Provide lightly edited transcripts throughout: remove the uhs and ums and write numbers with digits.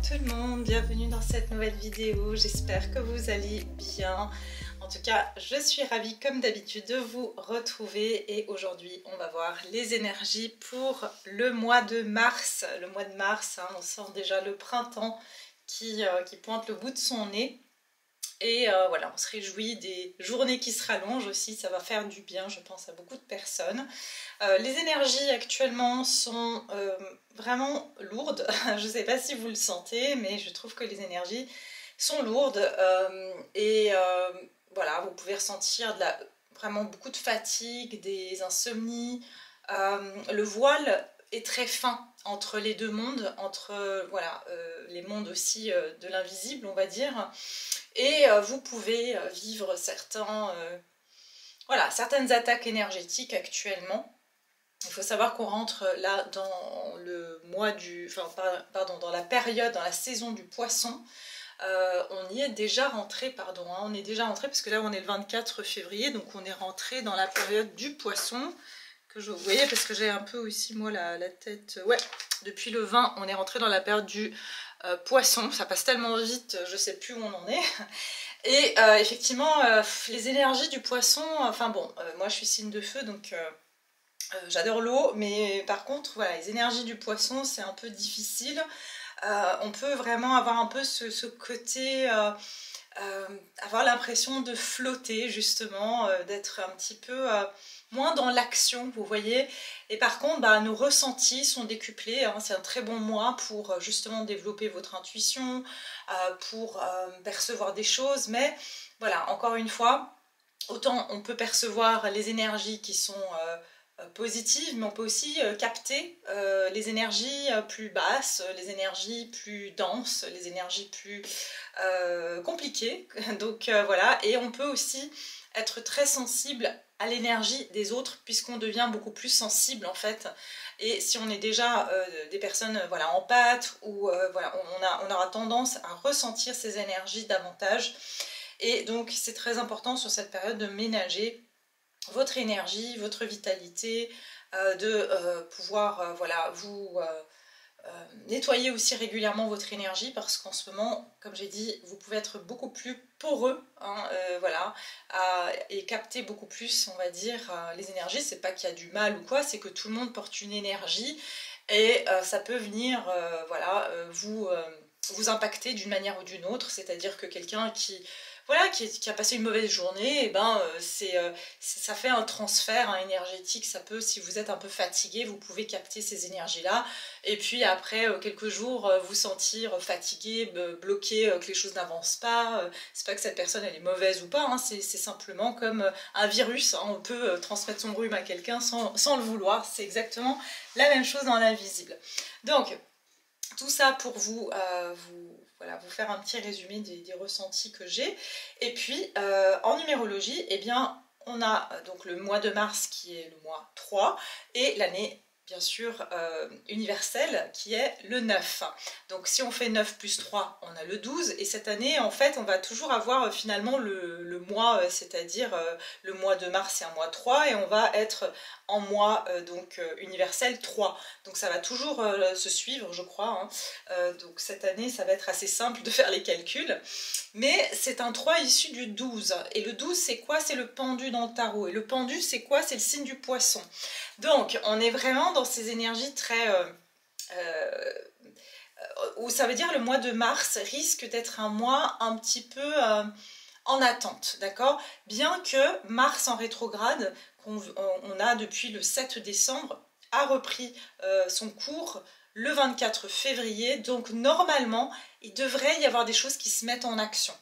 tout le monde, bienvenue dans cette nouvelle vidéo, j'espère que vous allez bien. En tout cas, je suis ravie comme d'habitude de vous retrouver et aujourd'hui on va voir les énergies pour le mois de mars. Le mois de mars, hein, on sent déjà le printemps qui pointe le bout de son nez. Et voilà, on se réjouit des journées qui se rallongent aussi, ça va faire du bien, je pense, à beaucoup de personnes. Les énergies actuellement sont vraiment lourdes, je ne sais pas si vous le sentez, mais je trouve que les énergies sont lourdes voilà, vous pouvez ressentir vraiment beaucoup de fatigue, des insomnies. Le voile est très fin entre les deux mondes, entre voilà, les mondes aussi de l'invisible, on va dire. Et vous pouvez vivre certaines attaques énergétiques actuellement. Il faut savoir qu'on rentre là dans le mois dans la période, dans la saison du poisson. On y est déjà rentré, on est déjà rentré parce que là on est le 24 février, donc on est rentré dans la période du poisson. Vous voyez, parce que j'ai un peu aussi moi la tête, ouais, depuis le 20 on est rentré dans la période du poisson, ça passe tellement vite, je sais plus où on en est. Et effectivement, les énergies du poisson, moi je suis signe de feu, donc j'adore l'eau, mais par contre, voilà, les énergies du poisson, c'est un peu difficile. On peut vraiment avoir un peu ce côté, avoir l'impression de flotter, justement, d'être un petit peu moins dans l'action, vous voyez. Et par contre, nos ressentis sont décuplés, hein. C'est un très bon mois pour justement développer votre intuition, pour percevoir des choses. Mais voilà, encore une fois, autant on peut percevoir les énergies qui sont positives, mais on peut aussi capter les énergies plus basses, les énergies plus denses, les énergies plus compliquées. Donc voilà, et on peut aussi être très sensible à l'énergie des autres puisqu'on devient beaucoup plus sensible en fait. Et si on est déjà des personnes voilà, empathes ou voilà, on aura tendance à ressentir ces énergies davantage. Et donc c'est très important sur cette période de ménager votre énergie, votre vitalité, de pouvoir voilà, vous nettoyer aussi régulièrement votre énergie parce qu'en ce moment, comme j'ai dit, vous pouvez être beaucoup plus poreux, hein, voilà, et capter beaucoup plus, on va dire, les énergies. C'est pas qu'il y a du mal ou quoi, c'est que tout le monde porte une énergie et ça peut venir voilà, vous impacter d'une manière ou d'une autre, c'est-à-dire que quelqu'un voilà, qui a passé une mauvaise journée, et ça fait un transfert énergétique. Ça peut, si vous êtes un peu fatigué, vous pouvez capter ces énergies-là. Et puis après quelques jours, vous sentir fatigué, bloqué, que les choses n'avancent pas. C'est pas que cette personne elle est mauvaise ou pas, hein, c'est simplement comme un virus. Hein, on peut transmettre son rhume à quelqu'un sans le vouloir. C'est exactement la même chose dans l'invisible. Donc, tout ça pour vous faire un petit résumé des ressentis que j'ai. Et puis en numérologie, eh bien, on a donc le mois de mars qui est le mois 3 et l'année bien sûr universelle qui est le 9. Donc si on fait 9 plus 3, on a le 12. Et cette année, en fait, on va toujours avoir finalement le mois, c'est-à-dire le mois de mars, c'est un mois 3 et on va être en mois universel 3. Donc ça va toujours se suivre, je crois. Hein. Donc cette année, ça va être assez simple de faire les calculs. Mais c'est un 3 issu du 12. Et le 12, c'est quoi? C'est le pendu dans le tarot. Et le pendu, c'est quoi? C'est le signe du poisson. Donc on est vraiment dans ces énergies très... où ça veut dire le mois de mars risque d'être un mois un petit peu en attente, d'accord? Bien que Mars en rétrograde, on a depuis le 7 décembre, a repris son cours le 24 février, donc normalement, il devrait y avoir des choses qui se mettent en action.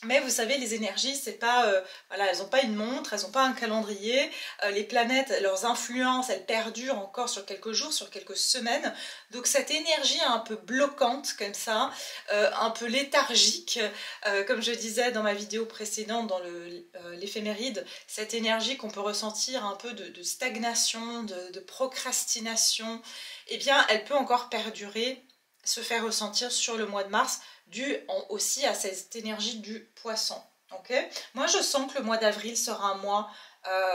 Mais vous savez, les énergies, c'est pas, voilà, elles n'ont pas une montre, elles n'ont pas un calendrier. Les planètes, leurs influences, elles perdurent encore sur quelques jours, sur quelques semaines. Donc cette énergie un peu bloquante comme ça, un peu léthargique, comme je disais dans ma vidéo précédente, dans l'éphéméride, cette énergie qu'on peut ressentir un peu de stagnation, de procrastination, eh bien, elle peut encore perdurer, se faire ressentir sur le mois de mars, dû aussi à cette énergie du poisson. Okay. Moi je sens que le mois d'avril sera un mois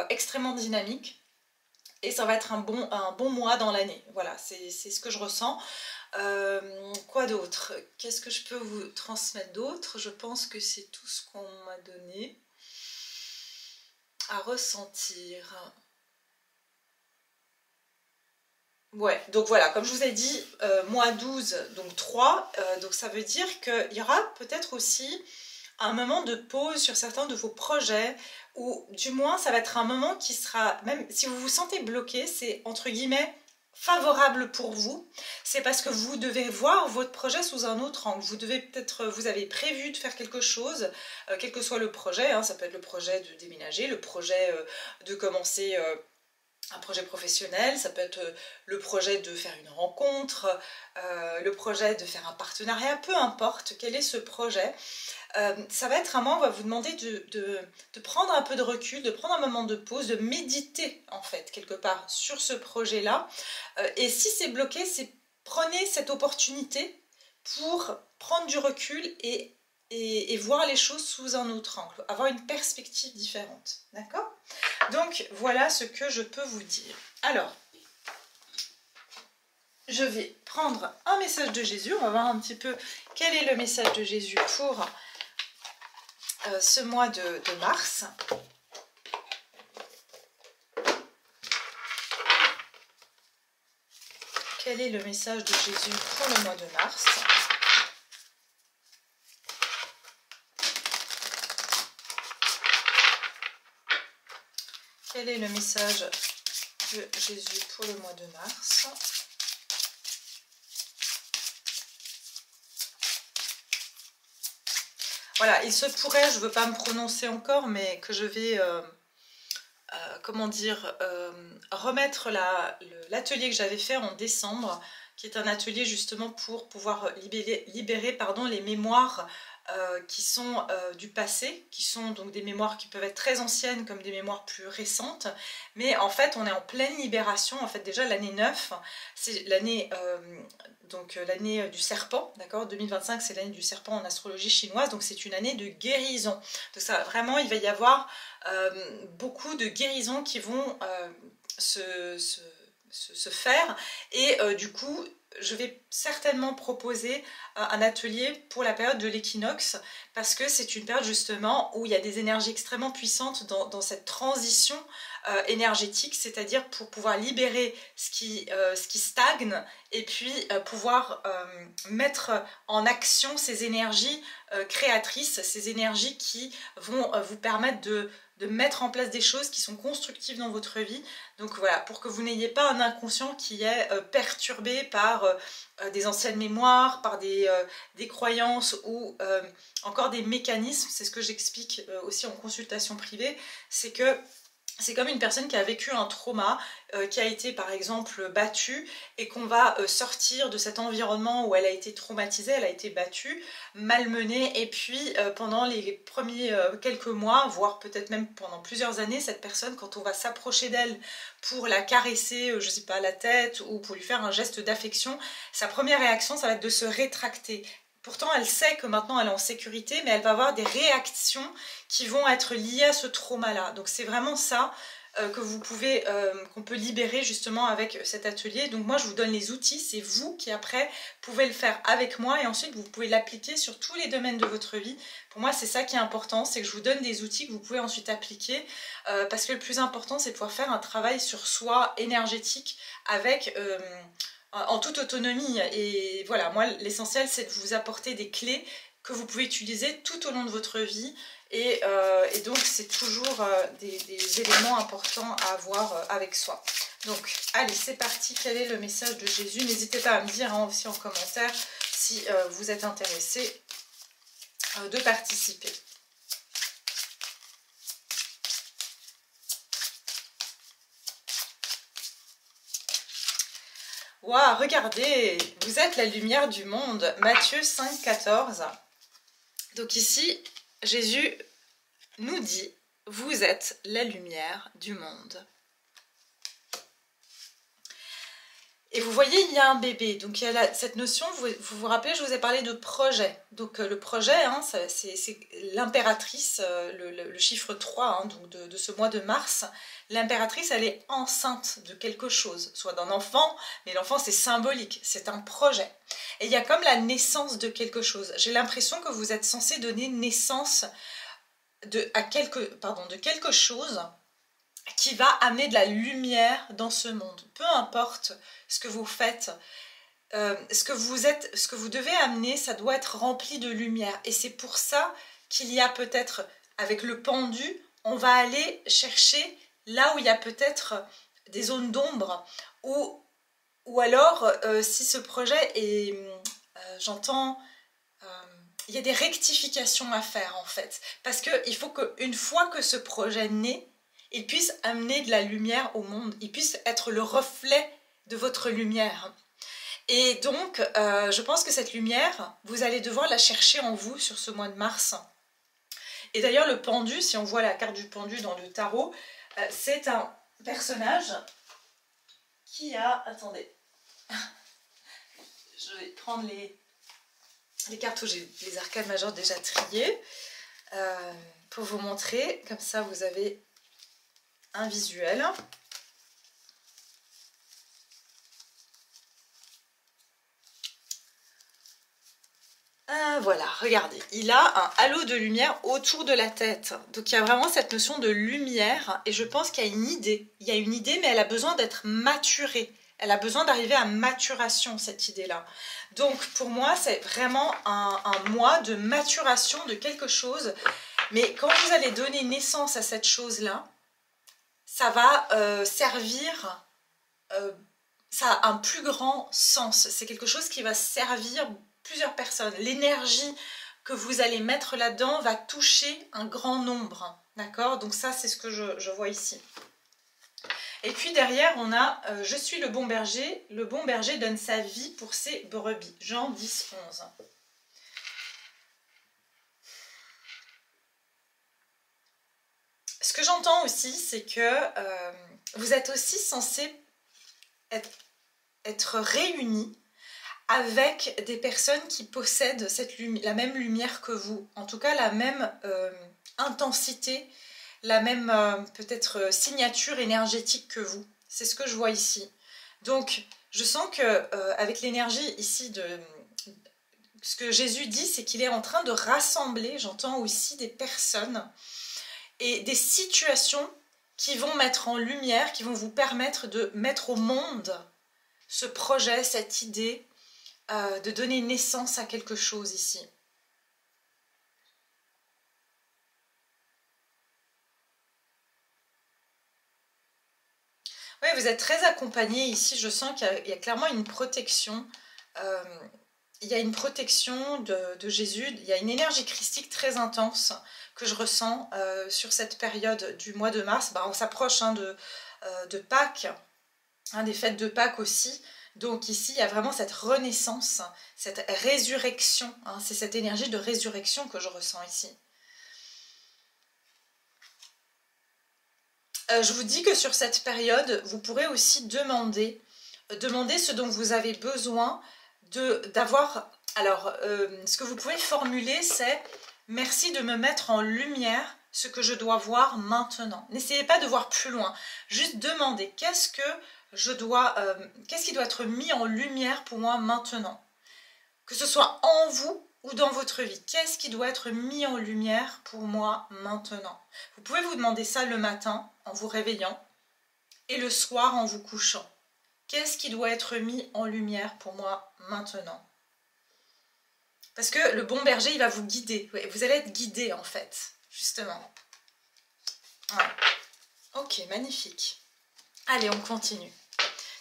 extrêmement dynamique, et ça va être un bon mois dans l'année. Voilà, c'est ce que je ressens. Quoi d'autre? Qu'est-ce que je peux vous transmettre d'autre? Je pense que c'est tout ce qu'on m'a donné à ressentir. Ouais, donc voilà, comme je vous ai dit, mois 12, donc 3, donc ça veut dire qu'il y aura peut-être aussi un moment de pause sur certains de vos projets, ou du moins ça va être un moment qui sera, même si vous vous sentez bloqué, c'est entre guillemets favorable pour vous. C'est parce que vous devez voir votre projet sous un autre angle. Vous devez peut-être, vous avez prévu de faire quelque chose, quel que soit le projet, hein, ça peut être le projet de déménager, le projet de commencer un projet professionnel, ça peut être le projet de faire une rencontre, le projet de faire un partenariat, peu importe quel est ce projet. Ça va être un moment où on va vous demander de prendre un peu de recul, de prendre un moment de pause, de méditer en fait quelque part sur ce projet-là. Et si c'est bloqué, prenez cette opportunité pour prendre du recul et voir les choses sous un autre angle, avoir une perspective différente. D'accord? Donc voilà ce que je peux vous dire. Alors, je vais prendre un message de Jésus. On va voir un petit peu quel est le message de Jésus pour ce mois de mars. Quel est le message de Jésus pour le mois de mars? Quel est le message de Jésus pour le mois de mars? Voilà, il se pourrait, je ne veux pas me prononcer encore, mais que je vais, comment dire, remettre l'atelier que j'avais fait en décembre, qui est un atelier justement pour pouvoir libérer pardon, les mémoires qui sont du passé, qui sont donc des mémoires qui peuvent être très anciennes comme des mémoires plus récentes, mais en fait on est en pleine libération. En fait déjà l'année 9, c'est l'année l'année du serpent, d'accord, 2025 c'est l'année du serpent en astrologie chinoise, donc c'est une année de guérison. Donc ça vraiment il va y avoir beaucoup de guérisons qui vont se faire, et du coup je vais certainement proposer un atelier pour la période de l'équinoxe, parce que c'est une période justement où il y a des énergies extrêmement puissantes dans cette transition énergétique, c'est-à-dire pour pouvoir libérer ce qui stagne, et puis pouvoir mettre en action ces énergies créatrices, ces énergies qui vont vous permettre de mettre en place des choses qui sont constructives dans votre vie. Donc voilà, pour que vous n'ayez pas un inconscient qui est perturbé par des anciennes mémoires, par des croyances ou encore des mécanismes. C'est ce que j'explique aussi en consultation privée, c'est que c'est comme une personne qui a vécu un trauma, qui a été par exemple battue, et qu'on va sortir de cet environnement où elle a été traumatisée, elle a été battue, malmenée, et puis pendant les premiers quelques mois, voire peut-être même pendant plusieurs années, cette personne, quand on va s'approcher d'elle pour la caresser, je sais pas, la tête, ou pour lui faire un geste d'affection, sa première réaction, ça va être de se rétracter. Pourtant, elle sait que maintenant elle est en sécurité, mais elle va avoir des réactions qui vont être liées à ce trauma-là. Donc c'est vraiment ça que vous pouvez, qu'on peut libérer justement avec cet atelier. Donc moi je vous donne les outils, c'est vous qui après pouvez le faire avec moi, et ensuite vous pouvez l'appliquer sur tous les domaines de votre vie. Pour moi c'est ça qui est important, c'est que je vous donne des outils que vous pouvez ensuite appliquer, parce que le plus important c'est de pouvoir faire un travail sur soi énergétique avec en toute autonomie. Et voilà, moi l'essentiel c'est de vous apporter des clés que vous pouvez utiliser tout au long de votre vie, et donc c'est toujours des éléments importants à avoir avec soi. Donc allez, c'est parti. Quel est le message de Jésus? N'hésitez pas à me dire hein, aussi en commentaire si vous êtes intéressé de participer. Waouh, regardez, vous êtes la lumière du monde. Matthieu 5, 14. Donc ici, Jésus nous dit, vous êtes la lumière du monde. Et vous voyez, il y a un bébé. Donc il y a cette notion, vous vous rappelez, je vous ai parlé de projet. Donc le projet, hein, c'est l'impératrice, le chiffre 3 hein, donc de ce mois de mars. L'impératrice, elle est enceinte de quelque chose, soit d'un enfant, mais l'enfant c'est symbolique, c'est un projet. Et il y a comme la naissance de quelque chose. J'ai l'impression que vous êtes censé donner naissance de quelque chose qui va amener de la lumière dans ce monde. Peu importe ce que vous faites, ce que vous devez amener, ça doit être rempli de lumière. Et c'est pour ça qu'il y a peut-être, avec le pendu, on va aller chercher là où il y a peut-être des zones d'ombre, ou alors, si ce projet est, j'entends, il y a des rectifications à faire en fait. Parce qu'il faut qu'une fois que ce projet naît, il puisse amener de la lumière au monde, il puisse être le reflet de votre lumière. Et donc, je pense que cette lumière, vous allez devoir la chercher en vous sur ce mois de mars. Et d'ailleurs, le pendu, si on voit la carte du pendu dans le tarot, c'est un personnage qui a... Attendez, je vais prendre les cartes où j'ai les arcanes majeures déjà triées pour vous montrer. Comme ça, vous avez un visuel. Voilà, regardez, il a un halo de lumière autour de la tête. Donc il y a vraiment cette notion de lumière et je pense qu'il y a une idée. Il y a une idée, mais elle a besoin d'être maturée. Elle a besoin d'arriver à maturation, cette idée-là. Donc pour moi, c'est vraiment un mois de maturation de quelque chose. Mais quand vous allez donner naissance à cette chose-là, ça va servir, ça a un plus grand sens. C'est quelque chose qui va servir plusieurs personnes. L'énergie que vous allez mettre là-dedans va toucher un grand nombre. D'accord? Donc ça, c'est ce que je vois ici. Et puis derrière, on a « Je suis le bon berger. Le bon berger donne sa vie pour ses brebis. » Jean 10, 11. Ce que j'entends aussi, c'est que vous êtes aussi censé être réunis avec des personnes qui possèdent la même lumière que vous, en tout cas la même intensité, la même peut-être signature énergétique que vous. C'est ce que je vois ici. Donc je sens que avec l'énergie ici ce que Jésus dit, c'est qu'il est en train de rassembler, j'entends aussi des personnes et des situations qui vont mettre en lumière, qui vont vous permettre de mettre au monde ce projet, cette idée, de donner naissance à quelque chose ici. Oui, vous êtes très accompagné ici, je sens qu'il y a clairement une protection. Il y a une protection de Jésus, il y a une énergie christique très intense que je ressens sur cette période du mois de mars. On s'approche hein, de Pâques, hein, des fêtes de Pâques aussi. Donc ici, il y a vraiment cette renaissance, cette résurrection. Hein, c'est cette énergie de résurrection que je ressens ici. Je vous dis que sur cette période, vous pourrez aussi demander ce dont vous avez besoin d'avoir... Alors, ce que vous pouvez formuler, c'est « Merci de me mettre en lumière ce que je dois voir maintenant. » N'essayez pas de voir plus loin. Juste demandez qu'est-ce qui doit être mis en lumière pour moi maintenant. Que ce soit en vous ou dans votre vie. Qu'est-ce qui doit être mis en lumière pour moi maintenant? Vous pouvez vous demander ça le matin en vous réveillant et le soir en vous couchant. Qu'est-ce qui doit être mis en lumière pour moi maintenant? Parce que le bon berger, il va vous guider. Vous allez être guidé en fait, justement. Ouais. Ok, magnifique. Allez, on continue.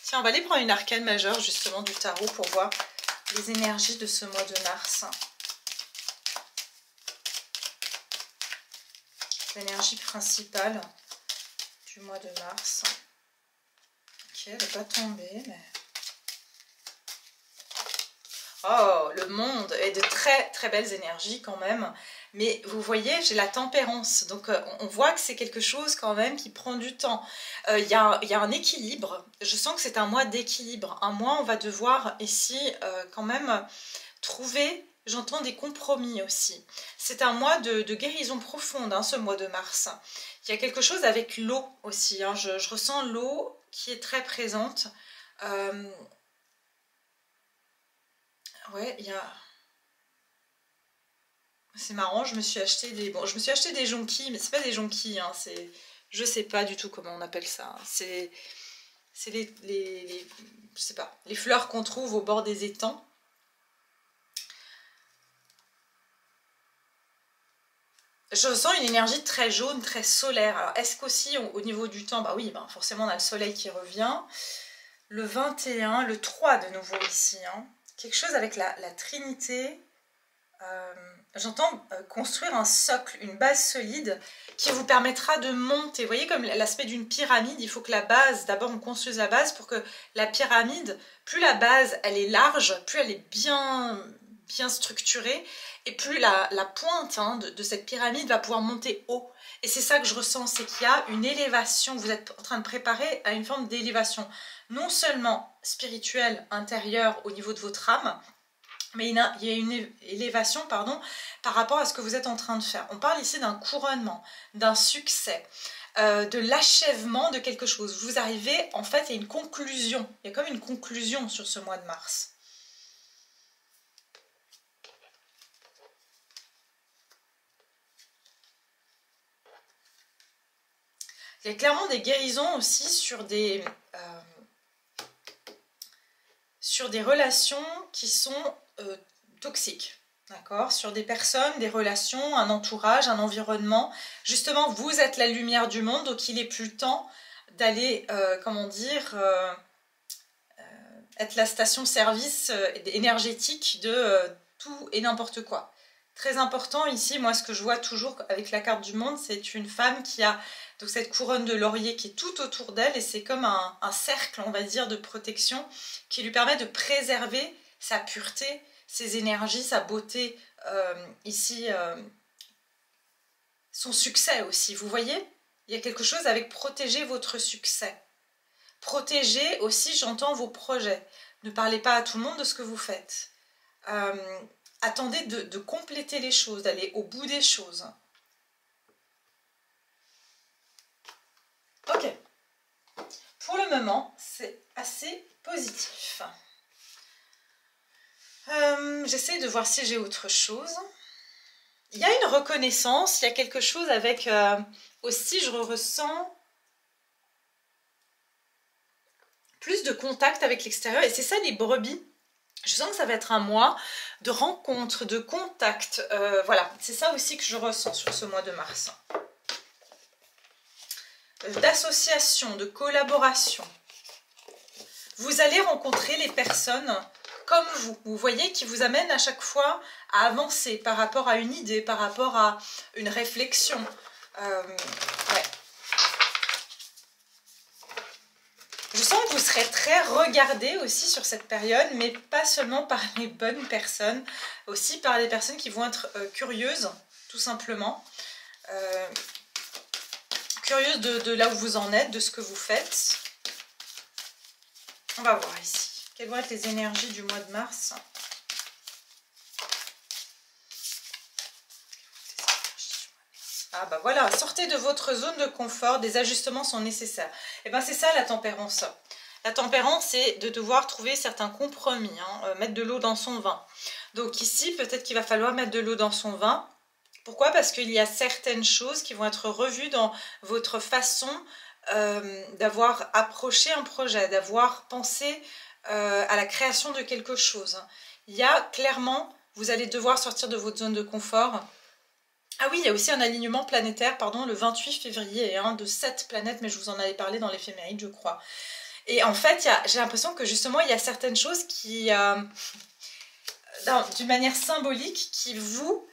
Tiens, on va aller prendre une arcane majeure justement du tarot pour voir les énergies de ce mois de mars. L'énergie principale du mois de mars. Ok, elle n'est pas tombée, mais... Oh, le monde est de très très belles énergies quand même. Mais vous voyez, j'ai la tempérance. Donc on voit que c'est quelque chose quand même qui prend du temps. Il y a un équilibre. Je sens que c'est un mois d'équilibre. Un mois, on va devoir ici quand même trouver, j'entends des compromis aussi. C'est un mois de guérison profonde, hein, ce mois de mars. Il y a quelque chose avec l'eau aussi. Hein. Je ressens l'eau qui est très présente. Ouais, il y a... C'est marrant, je me suis acheté des... Bon, je me suis acheté des jonquilles, mais c'est pas des jonquilles, hein, c'est... Je sais pas du tout comment on appelle ça. Hein. C'est je sais pas, les fleurs qu'on trouve au bord des étangs. Je ressens une énergie très jaune, très solaire. Alors, est-ce qu'aussi, au niveau du temps, bah oui, bah forcément, on a le soleil qui revient. Le 21, le 3 de nouveau ici. Hein. Quelque chose avec la Trinité. J'entends construire un socle, une base solide qui vous permettra de monter. Vous voyez, comme l'aspect d'une pyramide, il faut que la base, d'abord on construise la base pour que la pyramide, plus la base elle est large, plus elle est bien structurée, et plus la pointe hein, de cette pyramide va pouvoir monter haut. Et c'est ça que je ressens, c'est qu'il y a une élévation, vous êtes en train de préparer à une forme d'élévation, non seulement spirituelle, intérieure au niveau de votre âme, mais il y a une élévation pardon, par rapport à ce que vous êtes en train de faire. On parle ici d'un couronnement, d'un succès, de l'achèvement de quelque chose. Vous arrivez, en fait, à une conclusion. Il y a comme une conclusion sur ce mois de mars. Il y a clairement des guérisons aussi sur des relations qui sont toxiques. D'accord, sur des personnes, des relations, un entourage, un environnement. Justement, vous êtes la lumière du monde, donc il est plus temps d'aller, comment dire, être la station-service énergétique de tout et n'importe quoi. Très important ici, moi ce que je vois toujours avec la carte du monde, c'est une femme qui a donc cette couronne de laurier qui est tout autour d'elle et c'est comme un cercle, on va dire, de protection qui lui permet de préserver sa pureté, ses énergies, sa beauté, ici, son succès aussi. Vous voyez, il y a quelque chose avec protéger votre succès. Protéger aussi, j'entends, vos projets. Ne parlez pas à tout le monde de ce que vous faites. Attendez de compléter les choses, d'aller au bout des choses. Ok. Pour le moment, c'est assez positif. J'essaie de voir si j'ai autre chose. Il y a une reconnaissance, il y a quelque chose avec... aussi, je ressens plus de contact avec l'extérieur. Et c'est ça, les brebis. Je sens que ça va être un mois de rencontres, de contacts. Voilà, c'est ça aussi que je ressens sur ce mois de mars. D'association, de collaboration. Vous allez rencontrer les personnes comme vous voyez, qui vous amènent à chaque fois à avancer par rapport à une idée, par rapport à une réflexion. Ouais. Je sens que vous serez très regardé aussi sur cette période, mais pas seulement par les bonnes personnes, aussi par les personnes qui vont être curieuses, tout simplement. Curieuses de là où vous en êtes, de ce que vous faites. On va voir ici. Quelles vont être les énergies du mois de mars? Ah bah voilà, sortez de votre zone de confort, des ajustements sont nécessaires. Et bien c'est ça la tempérance. La tempérance, c'est de devoir trouver certains compromis, hein, mettre de l'eau dans son vin. Donc ici, peut-être qu'il va falloir mettre de l'eau dans son vin. Pourquoi? Parce qu'il y a certaines choses qui vont être revues dans votre façon d'avoir approché un projet, d'avoir pensé à la création de quelque chose. Il y a clairement, vous allez devoir sortir de votre zone de confort. Ah oui, il y a aussi un alignement planétaire, pardon, le 28 février, hein, de 7 planètes, mais je vous en avais parlé dans l'éphéméride, je crois. Et en fait, j'ai l'impression que justement, il y a certaines choses qui, d'une manière symbolique, qui vous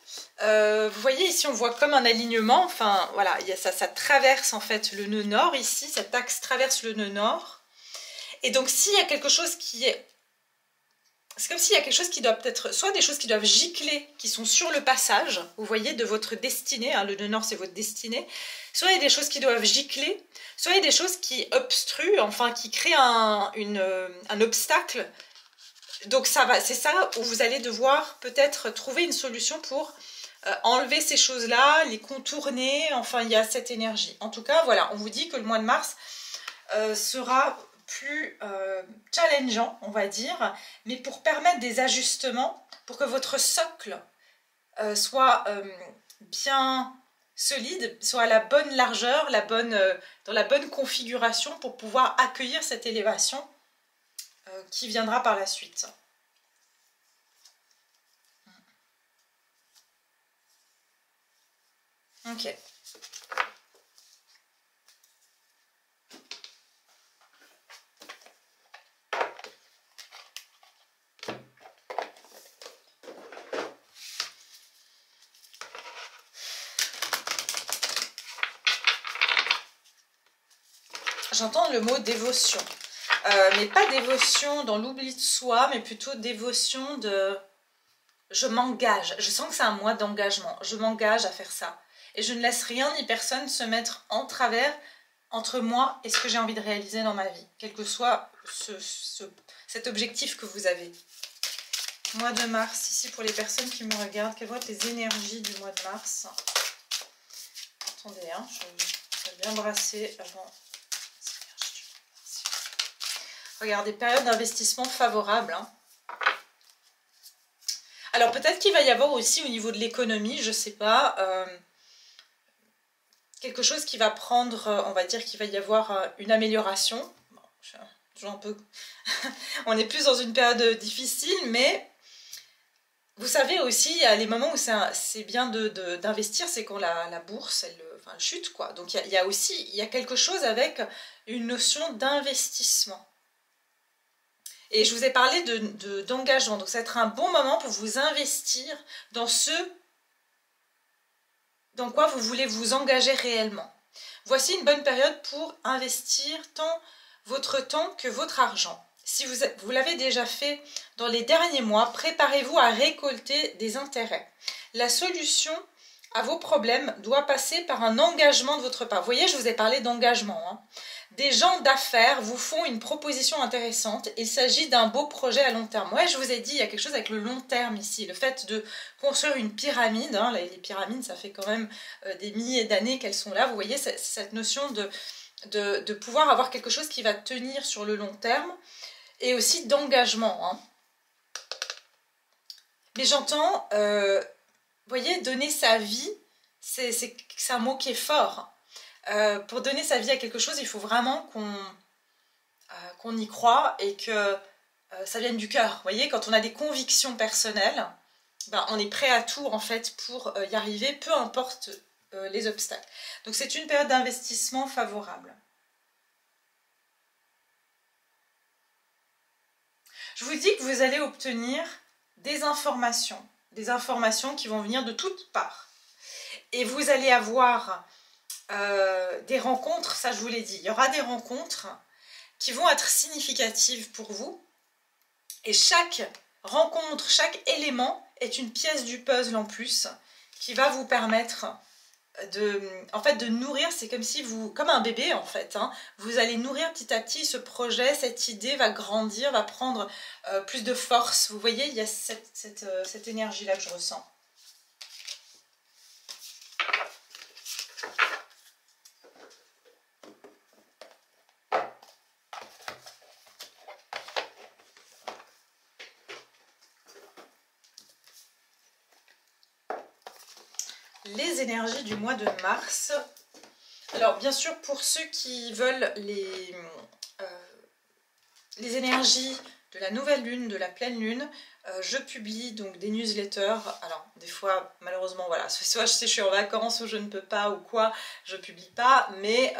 voyez ici, on voit comme un alignement, enfin voilà, ça traverse en fait le nœud nord ici, cet axe traverse le nœud nord. Et donc s'il y a quelque chose qui est c'est comme s'il y a quelque chose qui doit peut-être, soit des choses qui doivent gicler, qui sont sur le passage, vous voyez, de votre destinée, hein, le nœud nord c'est votre destinée, soit il y a des choses qui doivent gicler, soit il y a des choses qui obstruent, enfin qui créent un obstacle. Donc c'est ça où vous allez devoir peut-être trouver une solution pour enlever ces choses-là, les contourner, enfin il y a cette énergie. En tout cas, voilà, on vous dit que le mois de mars sera plus challengeant, on va dire, mais pour permettre des ajustements, pour que votre socle soit bien solide, soit à la bonne largeur, dans la bonne configuration pour pouvoir accueillir cette élévation qui viendra par la suite. Ok. J'entends le mot dévotion, mais pas dévotion dans l'oubli de soi, mais plutôt dévotion de je m'engage. Je sens que c'est un mois d'engagement, je m'engage à faire ça. Et je ne laisse rien ni personne se mettre en travers entre moi et ce que j'ai envie de réaliser dans ma vie, quel que soit cet objectif que vous avez. Mois de mars, ici pour les personnes qui me regardent, quelles vont être les énergies du mois de mars? Attendez, hein, je vais bien brasser avant. Regardez, période d'investissement favorable. Hein. Alors peut-être qu'il va y avoir aussi au niveau de l'économie, je ne sais pas, quelque chose qui va prendre, on va dire qu'il va y avoir une amélioration. Bon, toujours un peu... on est plus dans une période difficile, mais vous savez aussi, il y a les moments où c'est bien d'investir, c'est quand la bourse, elle chute, quoi. Donc il y a aussi quelque chose avec une notion d'investissement. Et je vous ai parlé d'engagement, donc ça va être un bon moment pour vous investir dans ce dans quoi vous voulez vous engager réellement. Voici une bonne période pour investir tant votre temps que votre argent. Si vous l'avez déjà fait dans les derniers mois, préparez-vous à récolter des intérêts. La solution à vos problèmes doit passer par un engagement de votre part. Vous voyez, je vous ai parlé d'engagement. Hein. Des gens d'affaires vous font une proposition intéressante. Il s'agit d'un beau projet à long terme. Ouais, je vous ai dit, il y a quelque chose avec le long terme ici. Le fait de construire une pyramide, hein, les pyramides, ça fait quand même des milliers d'années qu'elles sont là. Vous voyez, cette notion de pouvoir avoir quelque chose qui va tenir sur le long terme et aussi d'engagement. Hein. Mais j'entends, vous voyez, donner sa vie, c'est un mot qui est fort. Pour donner sa vie à quelque chose, il faut vraiment qu'on y croit et que ça vienne du cœur. Vous voyez, quand on a des convictions personnelles, ben, on est prêt à tout en fait pour y arriver, peu importe les obstacles. Donc c'est une période d'investissement favorable. Je vous dis que vous allez obtenir des informations qui vont venir de toutes parts. Et vous allez avoir des rencontres, ça je vous l'ai dit, il y aura des rencontres qui vont être significatives pour vous. Et chaque rencontre, chaque élément est une pièce du puzzle en plus qui va vous permettre de nourrir, c'est comme si comme un bébé en fait, hein, vous allez nourrir petit à petit ce projet, cette idée va grandir, va prendre plus de force. Vous voyez, il y a cette énergie-là que je ressens. Les énergies du mois de mars. Alors bien sûr pour ceux qui veulent les énergies de la nouvelle lune, de la pleine lune, Je publie donc des newsletters. Alors des fois malheureusement voilà, soit je suis en vacances ou je ne peux pas ou quoi, je publie pas, mais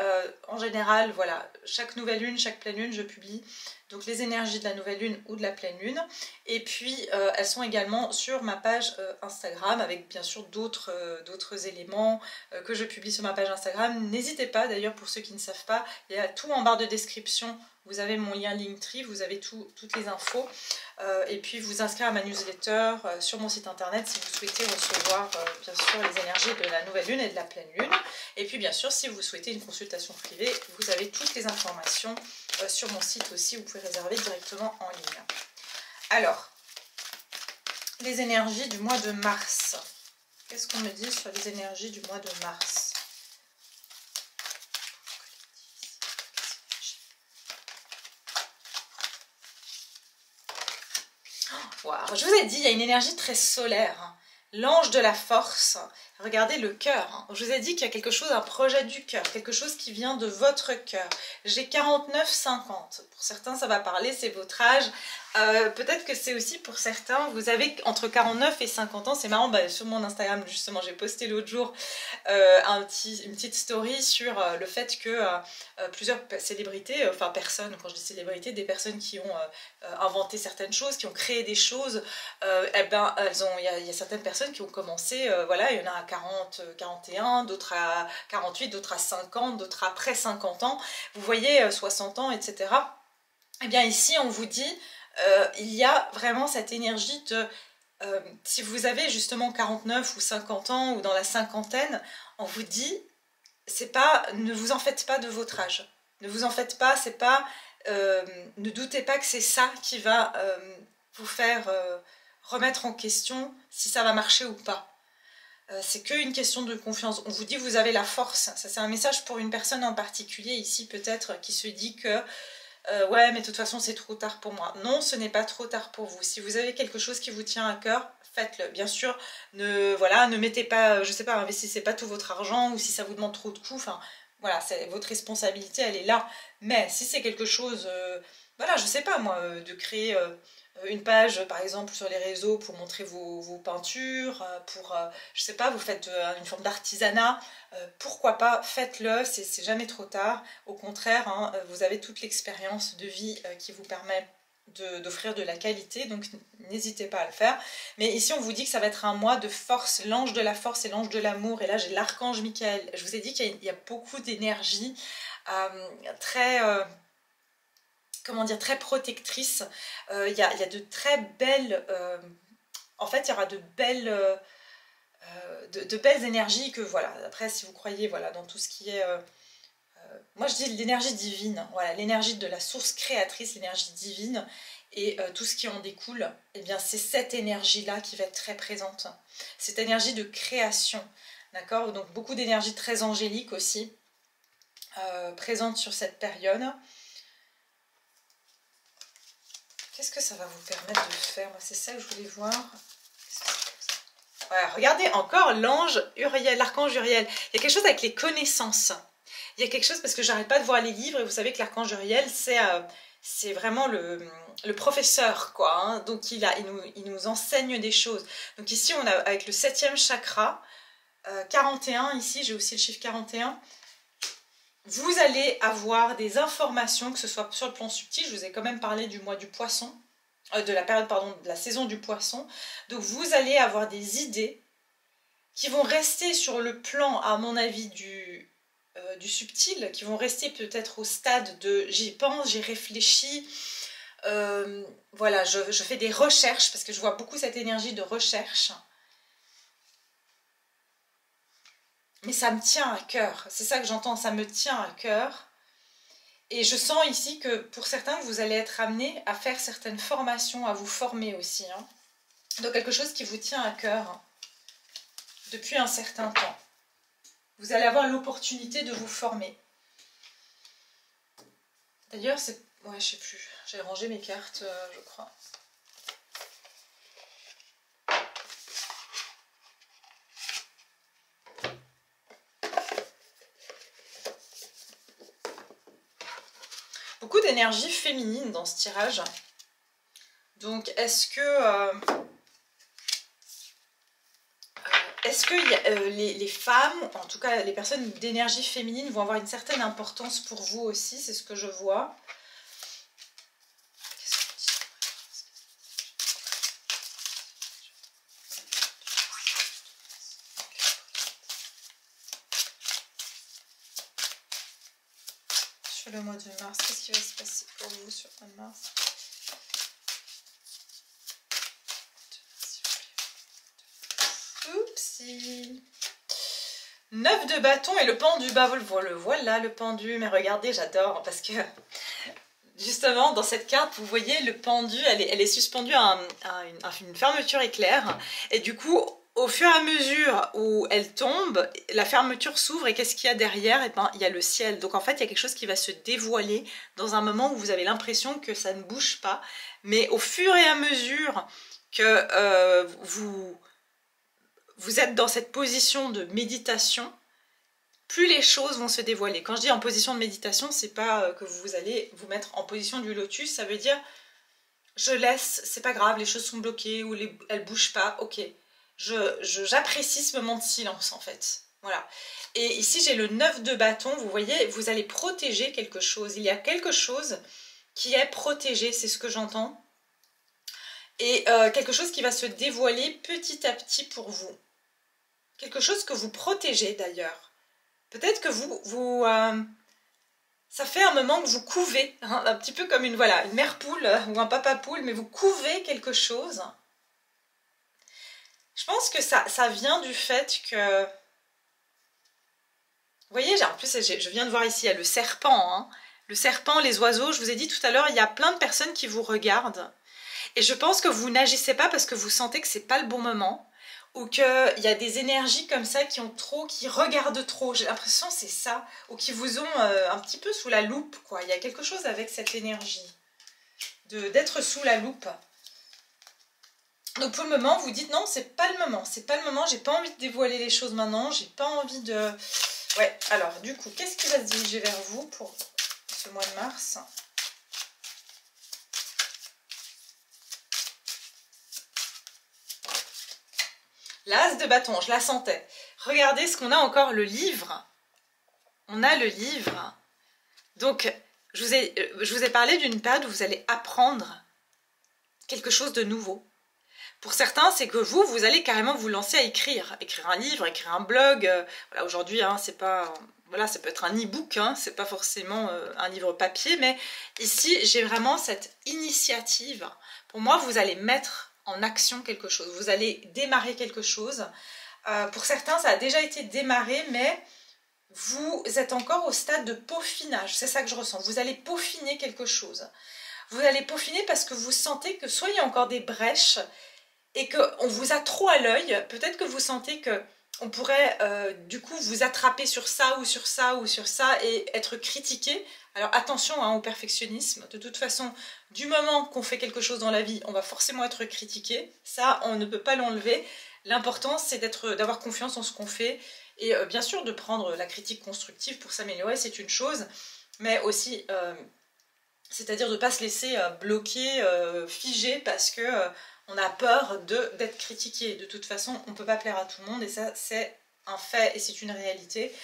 en général voilà, chaque nouvelle lune, chaque pleine lune je publie donc les énergies de la nouvelle lune ou de la pleine lune, et puis elles sont également sur ma page Instagram avec bien sûr d'autres éléments que je publie sur ma page Instagram. N'hésitez pas d'ailleurs, pour ceux qui ne savent pas, il y a tout en barre de description, vous avez mon lien Linktree, vous avez toutes les infos. Et puis vous inscrire à ma newsletter sur mon site internet si vous souhaitez recevoir bien sûr les énergies de la nouvelle lune et de la pleine lune. Et puis bien sûr si vous souhaitez une consultation privée, vous avez toutes les informations sur mon site aussi, vous pouvez réserver directement en ligne. Alors, les énergies du mois de mars. Qu'est-ce qu'on me dit sur les énergies du mois de mars ? Wow. Je vous ai dit, il y a une énergie très solaire, hein. L'ange de la force. Regardez le cœur, hein. Je vous ai dit qu'il y a quelque chose, un projet du cœur, quelque chose qui vient de votre cœur. J'ai 49-50. Pour certains, ça va parler, c'est votre âge. Peut-être que c'est aussi pour certains, vous avez entre 49 et 50 ans. C'est marrant, sur mon Instagram, justement, j'ai posté l'autre jour une petite story sur le fait que plusieurs célébrités, enfin personnes, quand je dis célébrités, des personnes qui ont inventé certaines choses, qui ont créé des choses, il y a certaines personnes qui ont commencé, voilà, il y en a à 40, 41, d'autres à 48, d'autres à 50, d'autres après 50 ans, vous voyez, 60 ans, etc. Eh bien ici, on vous dit, il y a vraiment cette énergie de... si vous avez justement 49 ou 50 ans ou dans la cinquantaine, on vous dit, c'est pas, ne vous en faites pas de votre âge. Ne vous en faites pas, c'est pas... ne doutez pas que c'est ça qui va vous faire remettre en question si ça va marcher ou pas. C'est qu'une question de confiance. On vous dit vous avez la force. Ça c'est un message pour une personne en particulier ici peut-être qui se dit que ouais mais de toute façon c'est trop tard pour moi. Non, ce n'est pas trop tard pour vous. Si vous avez quelque chose qui vous tient à cœur, faites-le. Bien sûr, ne mettez pas, je sais pas, investissez pas tout votre argent ou si ça vous demande trop de coûts. Enfin voilà, votre responsabilité elle est là. Mais si c'est quelque chose, voilà, je sais pas moi, de créer une page par exemple sur les réseaux pour montrer vos peintures, pour, je sais pas, vous faites une forme d'artisanat, pourquoi pas, faites-le, c'est jamais trop tard. Au contraire, hein, vous avez toute l'expérience de vie qui vous permet d'offrir de la qualité, donc n'hésitez pas à le faire. Mais ici on vous dit que ça va être un mois de force, l'ange de la force et l'ange de l'amour, et là j'ai l'archange Michael. Je vous ai dit qu'il y a beaucoup d'énergie très... comment dire, très protectrice. Il y a de très belles... en fait, il y aura de belles énergies que, voilà, après, si vous croyez voilà, dans tout ce qui est... moi, je dis l'énergie divine, voilà, l'énergie de la source créatrice, l'énergie divine, et tout ce qui en découle, eh bien, c'est cette énergie-là qui va être très présente. Cette énergie de création, d'accord? Donc, beaucoup d'énergie très angélique aussi, présente sur cette période. Qu'est-ce que ça va vous permettre de faire? Moi, c'est ça que je voulais voir. Voilà, regardez encore l'ange Uriel, l'archange Uriel. Il y a quelque chose avec les connaissances. Il y a quelque chose, parce que j'arrête pas de voir les livres, et vous savez que l'archange Uriel, c'est vraiment le professeur, quoi. Hein. Donc, il nous enseigne des choses. Donc ici, on a avec le 7e chakra, 41, ici, j'ai aussi le chiffre 41. Vous allez avoir des informations, que ce soit sur le plan subtil, je vous ai quand même parlé du mois du poisson, de la période, pardon, de la saison du poisson. Donc vous allez avoir des idées qui vont rester sur le plan, à mon avis, du subtil, qui vont rester peut-être au stade de j'y pense, j'y réfléchis, voilà, je fais des recherches, parce que je vois beaucoup cette énergie de recherche. Mais ça me tient à cœur, c'est ça que j'entends, ça me tient à cœur. Et je sens ici que pour certains, vous allez être amenés à faire certaines formations, à vous former aussi. Hein. Donc quelque chose qui vous tient à cœur depuis un certain temps. Vous allez avoir l'opportunité de vous former. D'ailleurs, c'est... Ouais, je sais plus, j'ai rangé mes cartes, je crois. Beaucoup d'énergie féminine dans ce tirage. Donc est-ce que les femmes, en tout cas les personnes d'énergie féminine, vont avoir une certaine importance pour vous aussi? C'est ce que je vois. Sur le mois de mars, qu'est-ce qui va se passer pour vous sur le mois de mars? Oupsie. 9 de bâton et le pendu. Bah voilà le pendu. Mais regardez, j'adore parce que justement dans cette carte, vous voyez le pendu, elle est suspendue à une fermeture éclair. Et du coup, au fur et à mesure où elle tombe, la fermeture s'ouvre et qu'est-ce qu'il y a derrière? Et ben, il y a le ciel. Donc en fait, il y a quelque chose qui va se dévoiler dans un moment où vous avez l'impression que ça ne bouge pas. Mais au fur et à mesure que vous êtes dans cette position de méditation, plus les choses vont se dévoiler. Quand je dis en position de méditation, c'est pas que vous allez vous mettre en position du lotus, ça veut dire je laisse, c'est pas grave, les choses sont bloquées ou elles bougent pas, ok. J'apprécie ce moment de silence en fait. Voilà. Et ici j'ai le 9 de bâton, vous voyez, vous allez protéger quelque chose. Il y a quelque chose qui est protégé, c'est ce que j'entends. Et quelque chose qui va se dévoiler petit à petit pour vous. Quelque chose que vous protégez d'ailleurs. Peut-être que ça fait un moment que vous couvez, hein, un petit peu comme une mère poule ou un papa poule, mais vous couvez quelque chose. Je pense que ça vient du fait que... Vous voyez, en plus, je viens de voir ici, il y a le serpent. Hein. Le serpent, les oiseaux, je vous ai dit tout à l'heure, il y a plein de personnes qui vous regardent. Et je pense que vous n'agissez pas parce que vous sentez que c'est pas le bon moment. Ou qu'il y a des énergies comme ça qui regardent trop. J'ai l'impression que c'est ça. Ou qui vous ont un petit peu sous la loupe, quoi. Il y a quelque chose avec cette énergie. D'être sous la loupe. Donc pour le moment, vous dites non, c'est pas le moment. C'est pas le moment, j'ai pas envie de dévoiler les choses maintenant. J'ai pas envie de... Ouais, alors du coup, qu'est-ce qui va se diriger vers vous pour ce mois de mars ? L'as de bâton, je la sentais. Regardez ce qu'on a encore, le livre. On a le livre. Donc, je vous ai parlé d'une période où vous allez apprendre quelque chose de nouveau. Pour certains, c'est que vous allez carrément vous lancer à écrire. Écrire un livre, écrire un blog. Voilà, aujourd'hui, hein, c'est pas... Voilà, ça peut être un e-book, hein, c'est pas forcément un livre papier, mais ici, j'ai vraiment cette initiative. Pour moi, vous allez mettre en action quelque chose. Vous allez démarrer quelque chose. Pour certains, ça a déjà été démarré, mais vous êtes encore au stade de peaufinage. C'est ça que je ressens. Vous allez peaufiner quelque chose. Vous allez peaufiner parce que vous sentez que soit il y a encore des brèches et qu'on vous a trop à l'œil. Peut-être que vous sentez que on pourrait du coup vous attraper sur ça ou sur ça ou sur ça et être critiqué. Alors attention hein, au perfectionnisme. De toute façon, du moment qu'on fait quelque chose dans la vie, on va forcément être critiqué. Ça, on ne peut pas l'enlever. L'important, c'est d'avoir confiance en ce qu'on fait et bien sûr de prendre la critique constructive pour s'améliorer, c'est une chose, mais aussi, c'est-à-dire de ne pas se laisser bloquer, figer parce que on a peur d'être critiqué. De toute façon, on ne peut pas plaire à tout le monde et ça, c'est un fait et c'est une réalité.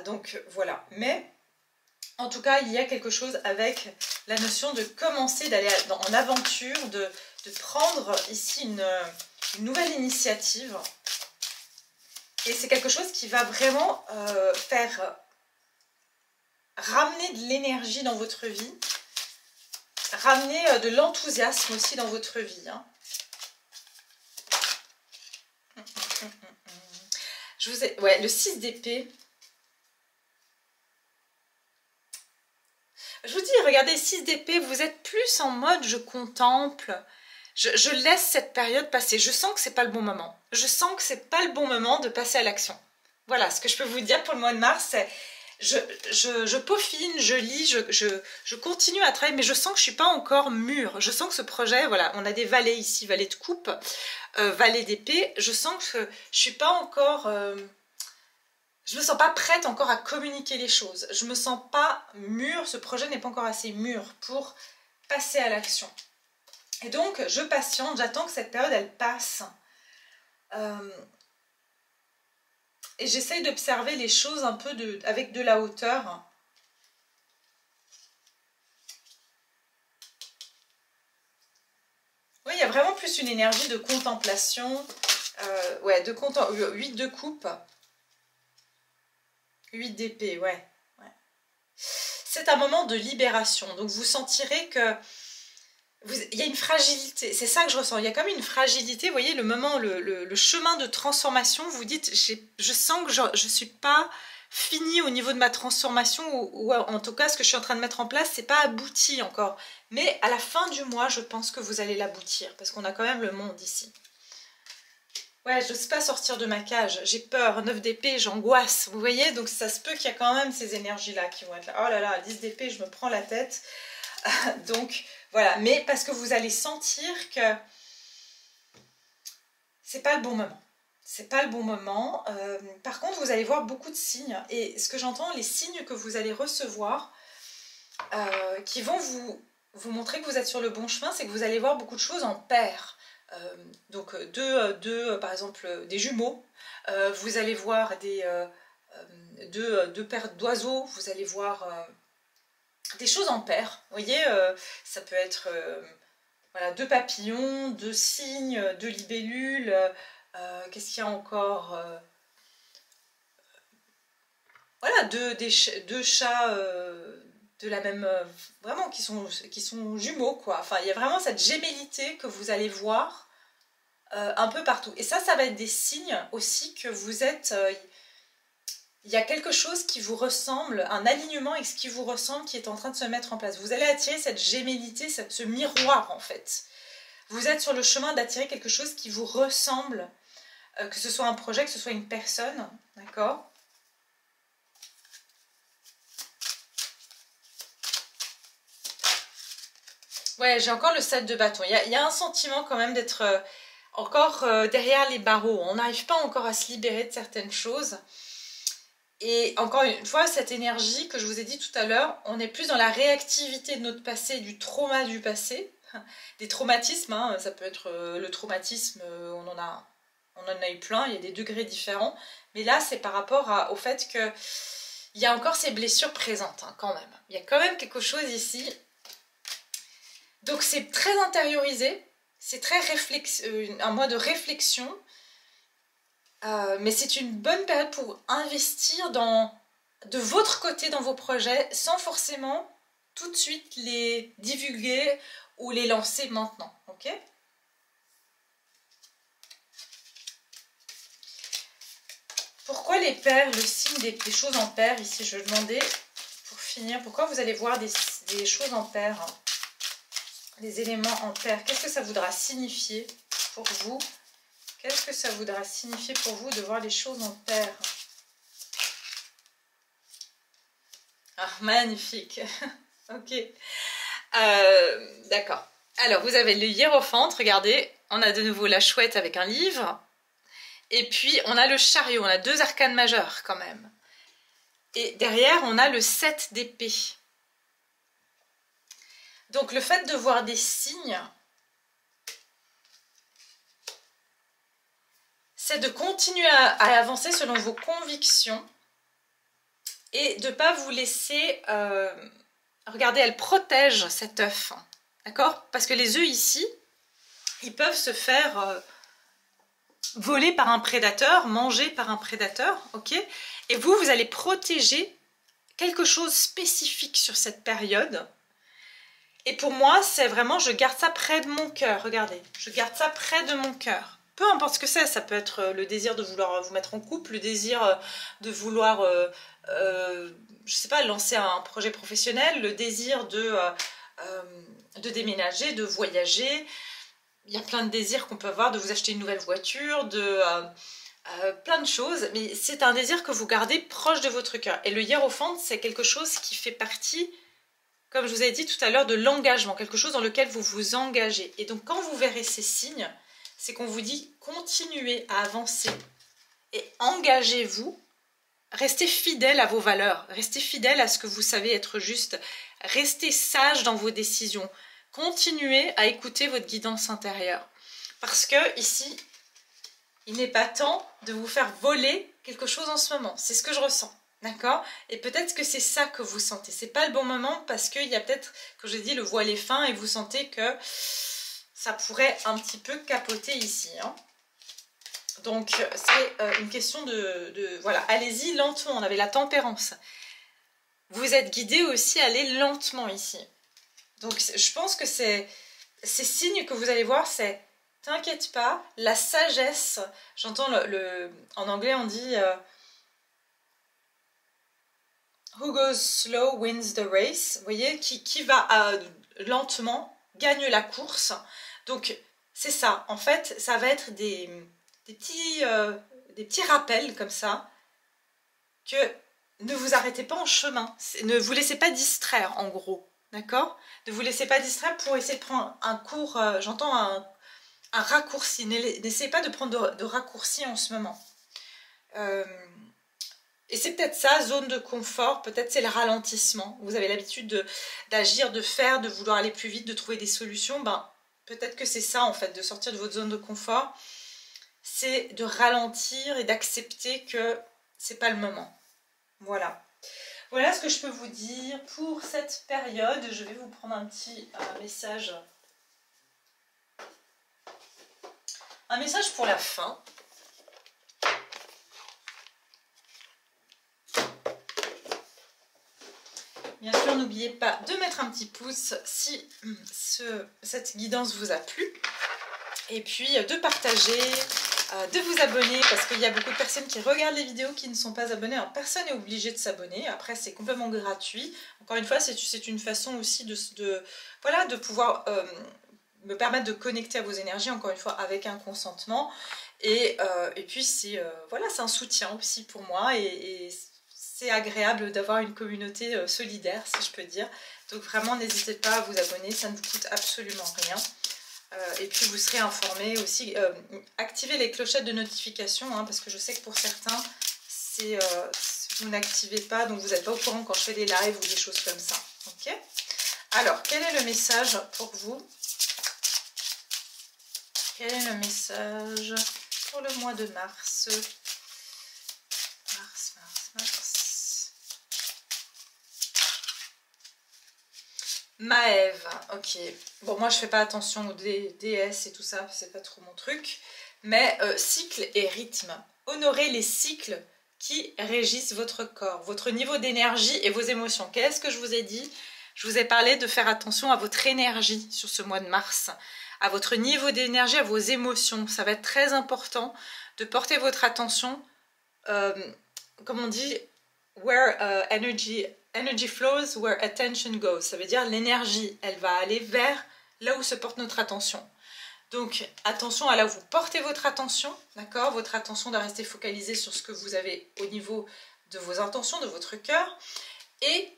Donc voilà. Mais en tout cas, il y a quelque chose avec la notion de commencer, d'aller en aventure, de prendre ici une nouvelle initiative. Et c'est quelque chose qui va vraiment faire ramener de l'énergie dans votre vie, ramener de l'enthousiasme aussi dans votre vie. Hein. Ouais, le 6 d'épée. Je vous dis, regardez, 6 d'épée, vous êtes plus en mode je contemple, je laisse cette période passer. Je sens que c'est pas le bon moment. Je sens que c'est pas le bon moment de passer à l'action. Voilà, ce que je peux vous dire pour le mois de mars, c'est je peaufine, je lis, je continue à travailler, mais je sens que je suis pas encore mûre. Je sens que ce projet, voilà, on a des vallées ici, vallée de coupe, vallée d'épée. Je sens que je suis pas encore... je me sens pas prête encore à communiquer les choses. Je me sens pas mûre, ce projet n'est pas encore assez mûr pour passer à l'action. Et donc, je patiente, j'attends que cette période, elle passe. Et j'essaye d'observer les choses un peu avec de la hauteur. Oui, il y a vraiment plus une énergie de contemplation. Ouais, 8 de coupe. 8 d'épée, ouais. C'est un moment de libération. Donc vous sentirez que il y a une fragilité. C'est ça que je ressens. Il y a comme une fragilité. Vous voyez, le moment, le chemin de transformation, vous dites, je sens que je ne suis pas finie au niveau de ma transformation, ou en tout cas, ce que je suis en train de mettre en place, c'est pas abouti encore. Mais à la fin du mois, je pense que vous allez l'aboutir, parce qu'on a quand même le monde ici. Ouais, je n'ose pas sortir de ma cage, j'ai peur, 9 d'épée, j'angoisse, vous voyez, donc ça se peut qu'il y a quand même ces énergies-là qui vont être là. Oh là là, 10 d'épée, je me prends la tête. Donc, voilà, mais parce que vous allez sentir que c'est pas le bon moment. C'est pas le bon moment. Par contre, vous allez voir beaucoup de signes, et ce que j'entends, les signes que vous allez recevoir, qui vont vous montrer que vous êtes sur le bon chemin, c'est que vous allez voir beaucoup de choses en paire. Donc par exemple des jumeaux, vous allez voir deux paires d'oiseaux, vous allez voir des choses en paire, vous voyez, ça peut être voilà, 2 papillons, 2 cygnes, 2 libellules, qu'est-ce qu'il y a encore, voilà, deux chats de la même, vraiment qui sont jumeaux quoi, enfin il y a vraiment cette gémellité que vous allez voir un peu partout. Et ça va être des signes aussi que vous êtes... il y a quelque chose qui vous ressemble, un alignement avec ce qui vous ressemble qui est en train de se mettre en place. Vous allez attirer cette gémellité, ce miroir en fait. Vous êtes sur le chemin d'attirer quelque chose qui vous ressemble, que ce soit un projet, que ce soit une personne, d'accord ? Ouais, j'ai encore le 7 de bâton. Il y a un sentiment quand même d'être encore derrière les barreaux. On n'arrive pas encore à se libérer de certaines choses. Et encore une fois, cette énergie que je vous ai dit tout à l'heure, on est plus dans la réactivité de notre passé, du trauma du passé, des traumatismes, hein, ça peut être le traumatisme, on en a eu plein, il y a des degrés différents, mais là c'est par rapport au fait que il y a encore ces blessures présentes, hein, quand même. Il y a quand même quelque chose ici. Donc c'est très intériorisé, c'est très un mois de réflexion. Mais c'est une bonne période pour investir de votre côté dans vos projets sans forcément tout de suite les divulguer ou les lancer maintenant, ok ? Pourquoi les paires, le signe des choses en paire ici, je demandais pour finir, pourquoi vous allez voir des choses en paire, hein, des éléments en paire, qu'est-ce que ça voudra signifier pour vous ? Qu'est-ce que ça voudra signifier pour vous de voir les choses en paire? Ah, magnifique. Ok. D'accord. Alors, vous avez le hiérophante, regardez. On a de nouveau la chouette avec un livre. Et puis, on a le chariot. On a 2 arcanes majeures quand même. Et derrière, on a le 7 d'épée. Donc, le fait de voir des signes... c'est de continuer à avancer selon vos convictions et de ne pas vous laisser... regardez, elle protège cet œuf, d'accord? Parce que les œufs ici, ils peuvent se faire voler par un prédateur, manger par un prédateur, ok? Et vous allez protéger quelque chose spécifique sur cette période. Et pour moi, c'est vraiment, je garde ça près de mon cœur, regardez. Je garde ça près de mon cœur. Peu importe ce que c'est, ça peut être le désir de vouloir vous mettre en couple, le désir de vouloir, je sais pas, lancer un projet professionnel, le désir de déménager, de voyager. Il y a plein de désirs qu'on peut avoir, de vous acheter une nouvelle voiture, plein de choses. Mais c'est un désir que vous gardez proche de votre cœur. Et le hiérophante, c'est quelque chose qui fait partie, comme je vous ai dit tout à l'heure, de l'engagement, quelque chose dans lequel vous vous engagez. Et donc quand vous verrez ces signes, c'est qu'on vous dit continuez à avancer et engagez-vous, restez fidèle à vos valeurs, restez fidèle à ce que vous savez être juste, restez sage dans vos décisions, continuez à écouter votre guidance intérieure. Parce que ici, il n'est pas temps de vous faire voler quelque chose en ce moment. C'est ce que je ressens. D'accord? Et peut-être que c'est ça que vous sentez. C'est pas le bon moment parce qu'il y a peut-être, comme je dis, le voile est fin et vous sentez que ça pourrait un petit peu capoter ici. Hein. Donc, c'est une question voilà, allez-y lentement. On avait la tempérance. Vous êtes guidé aussi à aller lentement ici. Donc, je pense que ces signes que vous allez voir, c'est t'inquiète pas, la sagesse, j'entends en anglais on dit who goes slow wins the race, vous voyez, qui va lentement gagne la course. Donc c'est ça, en fait ça va être des petits rappels comme ça, que ne vous arrêtez pas en chemin, ne vous laissez pas distraire en gros, d'accord? Ne vous laissez pas distraire pour essayer de prendre un court, j'entends un raccourci, n'essayez pas de prendre de raccourcis en ce moment. Et c'est peut-être ça, zone de confort, peut-être c'est le ralentissement. Vous avez l'habitude d'agir, de faire, de vouloir aller plus vite, de trouver des solutions. Ben, peut-être que c'est ça en fait, de sortir de votre zone de confort. C'est de ralentir et d'accepter que c'est pas le moment. Voilà. Voilà ce que je peux vous dire pour cette période. Je vais vous prendre un petit message. Un message pour la fin. Bien sûr, n'oubliez pas de mettre un petit pouce si cette guidance vous a plu. Et puis de partager, de vous abonner, parce qu'il y a beaucoup de personnes qui regardent les vidéos qui ne sont pas abonnées. Alors, personne n'est obligé de s'abonner. Après, c'est complètement gratuit. Encore une fois, c'est une façon aussi voilà, de pouvoir me permettre de connecter à vos énergies, encore une fois, avec un consentement. Et puis, voilà, c'est un soutien aussi pour moi. Et c'est agréable d'avoir une communauté solidaire, si je peux dire. Donc vraiment, n'hésitez pas à vous abonner, ça ne vous coûte absolument rien. Et puis vous serez informé aussi. Activez les clochettes de notification, hein, parce que je sais que pour certains, vous n'activez pas, donc vous n'êtes pas au courant quand je fais des lives ou des choses comme ça. Ok? Alors, quel est le message pour vous? Quel est le message pour le mois de mars? Mars. Maëve, ok. Bon, moi je fais pas attention aux déesses et tout ça, c'est pas trop mon truc. Mais cycle et rythme. Honorez les cycles qui régissent votre corps, votre niveau d'énergie et vos émotions. Qu'est-ce que je vous ai dit? Je vous ai parlé de faire attention à votre énergie sur ce mois de mars, à votre niveau d'énergie, à vos émotions. Ça va être très important de porter votre attention, comme on dit, where energy flows, where attention goes. Ça veut dire l'énergie, elle va aller vers là où se porte notre attention. Donc attention à là où vous portez votre attention, d'accord? Votre attention doit rester focalisée sur ce que vous avez au niveau de vos intentions, de votre cœur. Et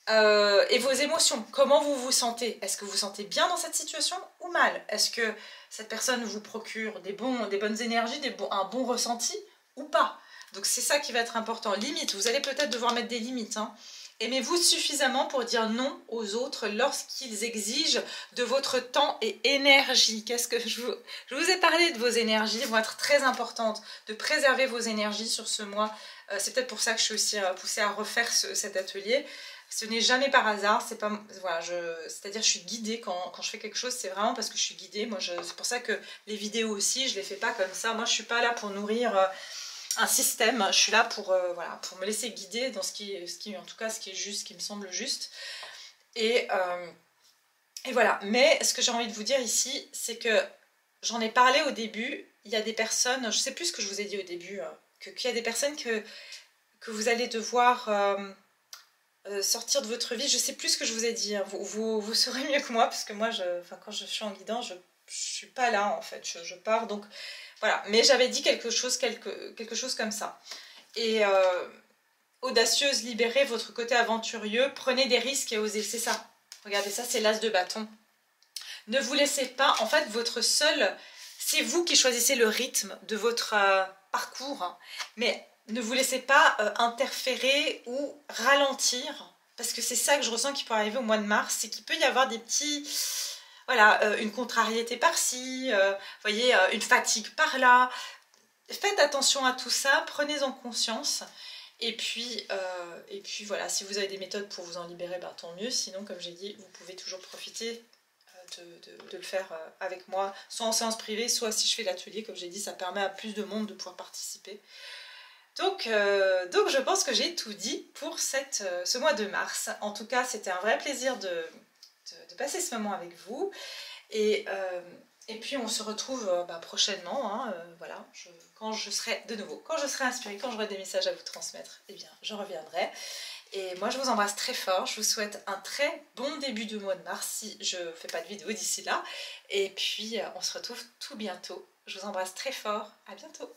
vos émotions, comment vous vous sentez? Est-ce que vous vous sentez bien dans cette situation ou mal? Est-ce que cette personne vous procure des bonnes énergies, un bon ressenti ou pas? Donc c'est ça qui va être important. Limite, vous allez peut-être devoir mettre des limites. Hein. Aimez-vous suffisamment pour dire non aux autres lorsqu'ils exigent de votre temps et énergie? Qu'est-ce que je vous ai parlé de vos énergies, elles vont être très importantes, de préserver vos énergies sur ce mois. C'est peut-être pour ça que je suis aussi poussée à refaire cet atelier. Ce n'est jamais par hasard, c'est pas, voilà, c'est-à-dire je suis guidée quand je fais quelque chose, c'est vraiment parce que je suis guidée. Moi, c'est pour ça que les vidéos aussi, je les fais pas comme ça. Moi, je suis pas là pour nourrir un système. Je suis là pour, voilà, pour me laisser guider dans ce qui est juste, ce qui me semble juste. Et voilà. Mais ce que j'ai envie de vous dire ici, c'est que j'en ai parlé au début. Il y a des personnes, je sais plus ce que je vous ai dit au début, qu'il y a des personnes que vous allez devoir sortir de votre vie. Je sais plus ce que je vous ai dit. Hein. Vous saurez mieux que moi, parce que moi, quand je suis en guidant, je suis pas là en fait. Je pars donc. Voilà, mais j'avais dit quelque chose comme ça. Et audacieuse, libérez votre côté aventurieux, prenez des risques et osez, c'est ça. Regardez ça, c'est l'as de bâton. Ne vous laissez pas, en fait, c'est vous qui choisissez le rythme de votre parcours, hein, mais ne vous laissez pas interférer ou ralentir parce que c'est ça que je ressens qui peut arriver au mois de mars, c'est qu'il peut y avoir des petits... Voilà, une contrariété par-ci, vous voyez, une fatigue par-là. Faites attention à tout ça, prenez-en conscience. Et puis voilà, si vous avez des méthodes pour vous en libérer, ben, tant mieux. Sinon, comme j'ai dit, vous pouvez toujours profiter de le faire avec moi, soit en séance privée, soit si je fais l'atelier, comme j'ai dit, ça permet à plus de monde de pouvoir participer. Donc je pense que j'ai tout dit pour ce mois de mars. En tout cas, c'était un vrai plaisir de passer ce moment avec vous. Et puis on se retrouve prochainement, hein, voilà, quand je serai inspirée, quand j'aurai des messages à vous transmettre, eh bien je reviendrai. Et moi je vous embrasse très fort, je vous souhaite un très bon début de mois de mars si je ne fais pas de vidéo d'ici là. Et puis on se retrouve tout bientôt. Je vous embrasse très fort, à bientôt.